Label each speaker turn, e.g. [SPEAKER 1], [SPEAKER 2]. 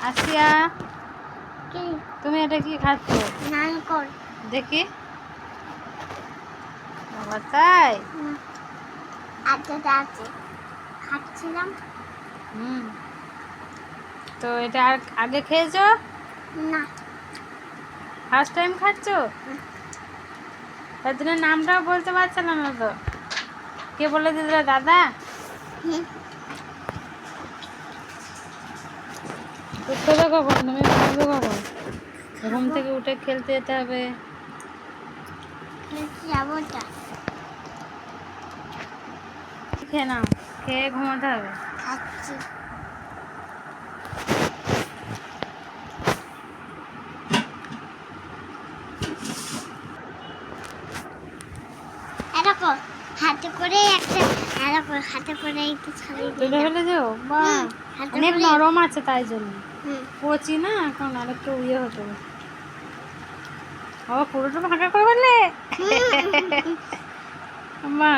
[SPEAKER 1] আসিয়া,
[SPEAKER 2] কি
[SPEAKER 1] তুমি এটা কি খাচ্ছ?
[SPEAKER 2] নারকল।
[SPEAKER 1] দেখি। বাবা তাই?
[SPEAKER 2] আচ্ছা আছে খাচ্ছিলাম।
[SPEAKER 1] হুম। তো এটা আর আগে খেয়েছো?
[SPEAKER 2] না।
[SPEAKER 1] ফার্স্ট টাইম খাচ্ছ? তার জন্য নামটাও বলতে পারছিলাম না তো। কে বলে দিল দাদা?
[SPEAKER 2] হুম।
[SPEAKER 1] উঠবে কখন? তুমি ঘুমাবে কখন? ঘুম
[SPEAKER 2] খাবো।
[SPEAKER 1] থেকে উঠে খেলতে যেতে হবে।
[SPEAKER 2] খেলতে যাবো তা।
[SPEAKER 1] খেয়ে নাও, খেয়ে ঘুমাতে হবে।
[SPEAKER 2] খাচ্ছি। এরকম হাতে করে একটা, এরকম হাতে করে একটু ছাড়িয়ে
[SPEAKER 1] তুলে
[SPEAKER 2] দিলাম।
[SPEAKER 1] ফেলে যাও বা
[SPEAKER 2] হাতে
[SPEAKER 1] অনেক
[SPEAKER 2] করে।
[SPEAKER 1] নরম আছে তাই জন্য।
[SPEAKER 2] হুম।
[SPEAKER 1] কচি না, এখন আরেকটু ইয়ে হতো। বাবা পুরোটা ফাঁকা করে ফেললে।
[SPEAKER 2] হুম।
[SPEAKER 1] মা